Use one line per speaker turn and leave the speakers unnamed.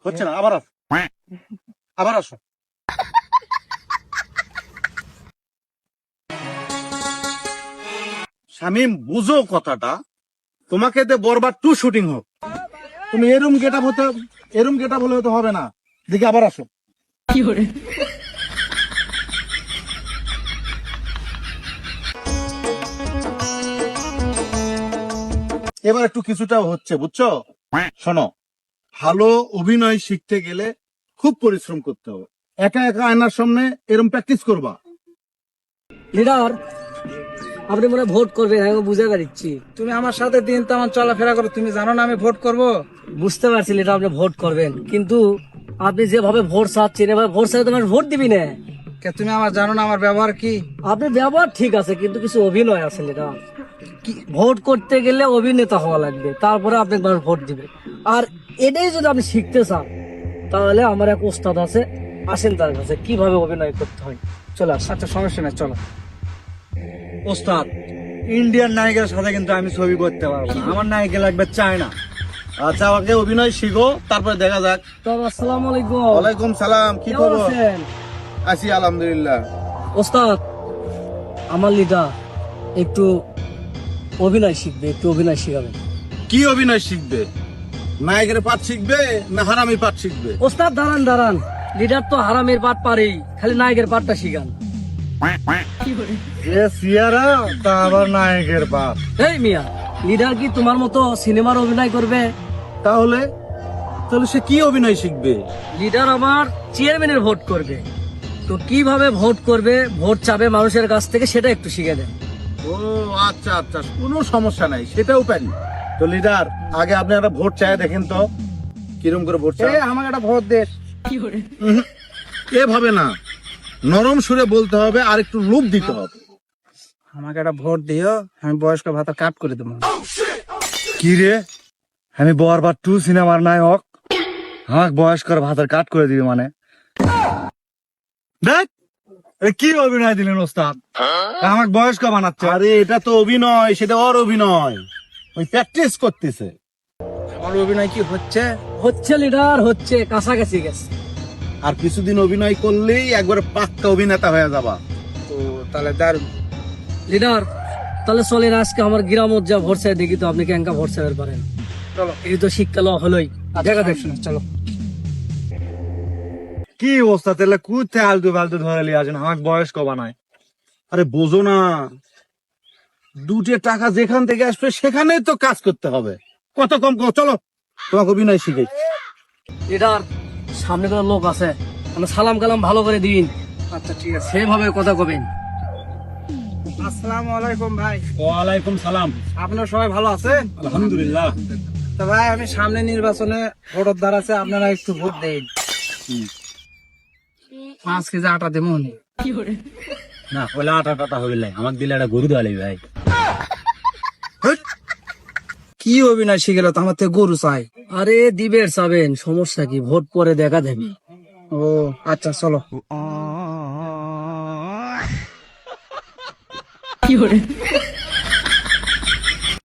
হচ্ছে না, আবার আসো, আবার আসো। শামিম, বুঝো কথাটা, তোমাকে দে বরবাদ 2 শুটিং হোক, তুমি এরম গেটআপ হলে হতে হবে না। দেখি আবার আসো। এবার একটু কিছুটা হচ্ছে, বুঝছো? শোনো, ভালো অভিনয় শিখতে গেলে খুব পরিশ্রম করতে হবে। একা একা আয়নার সামনে এরম প্র্যাকটিস করবা।
লিডার, আপনি মনে হয় ভোট করবেন, আমি বুঝে পারছি।
তুমি আমার সাথে দিন তেমন চলাফেরা করো, তুমি জানো না আমি ভোট করব।
বুঝতে পারছি লিডার, আপনি ভোট করবেন, কিন্তু আপনি যেভাবে ভোট চাচ্ছেন এভাবে ভোট চাইলে তোমার ভোট দিবি না।
তুমি আমার জানো না আমার ব্যবহার কি।
আপনি ব্যবহার ঠিক আছে, কিন্তু কিছু অভিনয় আছে লিডার। কি ভোট করতে গেলে অভিনেতা হওয়া লাগবে, তারপরে আপনি একবার ভোট দিবেন। আর এটাই যদি আপনি শিখতে চান, তাহলে আমার এক ওস্তাদ আছে, আসেন তার কাছে, কিভাবে অভিনয় করতে হয়। চলে আসেন।
আচ্ছা সমস্যা নেই, চলো।
ওস্তাদ, ইন্ডিয়ান নায়িকার সাথে কিন্তু আমি ছবি করতে পারবো না, আমার নায়িকা লাগবে চায়না।
আচ্ছা, আমাকে অভিনয় শিখো, তারপরে দেখা যাক।
তো আসসালামু আলাইকুম।
ওয়ালাইকুম সালাম, কি
কেমন
খবর?
আছেন?
আছি আলহামদুলিল্লাহ।
ওস্তাদ, আমার লিডার একটু অভিনয় শিখবে, একটু অভিনয় শিখাবেন।
কি অভিনয় শিখবে? নায়কের পাঠ শিখবে না হারামির পাঠ শিখবে?
ওস্তাদ দাঁড়ান দাঁড়ান, লিডার তো হারামের পাঠ পারেই, খালি নায়কের পাঠটা শিখান।
যে সিয়ারা তা আবার নায়কের বাপ।
এই মিয়া, লিডার কি তোমার মতো সিনেমার অভিনয় করবে?
তাহলে তাহলে সে কি অভিনয় শিখবে?
লিডার আমার চেয়ারম্যানের ভোট করবে, তো কিভাবে ভোট করবে, ভোট চাবে মানুষের কাছ থেকে, সেটা একটু শিখে দেন।
ও আচ্ছা আচ্ছা, কোনো সমস্যা নাই, সেটাও পারি। তো লিডার, আগে আপনি একটা ভোট চাই দেখেন তো, কিরম করে ভোট চাই।
আমাকে একটা ভোট দে।
এভাবে না, নরম সুরে বলতে হবে, আর একটু লোভ দিতে হবে।
আমাকে একটা ভোট দিও, আমি বয়স্ক ভাতা কাট করে দেবো।
কি রে, আমি বরবাদ 2 সিনেমার নায়ক, আমাকে বয়স্কর ভাতার কাট করে দিবি মানে? দেখ, এ কি অভিনয় দিলেন ওস্তাদ, আমাকে বয়স্ক বানাচ্ছে।
আরে এটা তো অভিনয়, সেটা ওর অভিনয়, ওই প্র্যাকটিস করতেছে।
আমার অভিনয় কি হচ্ছে?
হচ্ছে লিডার, হচ্ছে, কাছাকাছি গেছে।
আর কিছুদিন অভিনয় করলেই একবার পাক্কা অভিনেতা হয়ে যাবা।
তো তাহলে দারুন।
লিডার, তাহলে চলেন আজকে আমার গ্রামত যা ভোট চাই দেখি তো আপনি কেঙ্কা ভোট চাইতে পারেন।
চলো।
এই তো শিক্ষা হলোই, দেখা দেখুন।
চলো।
কি ওস্তাদ, তাহলে কুতে আলতু ফালতু ধরে লিয়ে আসেন, আমাকে বয়স্ক বানায়।
আরে বোঝো না, দুটো টাকা যেখান থেকে আসবে সেখানেই তো কাজ করতে হবে। কত কম কর, চলো তোমাকে অভিনয় শিখাই।
লিডার, সামনে কোনো লোক আছে, মানে সালাম কালাম ভালো করে দিন,
আচ্ছা ঠিক আছে।
সেভাবে কথা কবেন।
আসসালামু আলাইকুম ভাই।
ওয়ালাইকুম সালাম।
আপনারা সবাই ভালো আছেন?
আলহামদুলিল্লাহ।
তো ভাই, আমি সামনে নির্বাচনে ভোটার দ্বার আছে, আপনারা একটু ভোট দেন। 5 কেজি আটা দেবো।
না, ওলা আটা টাটা হবে না, আমাকে দিলে একটা গরু দেওয়া লাগবে ভাই।
কি অভিনয় শিখেল তো, আমার থেকে গরু চাই।
আরে দিবের চাবেন, সমস্যা কি, ভোট পরে দেখা দেবে।
ও আচ্ছা, চলো।
কি করে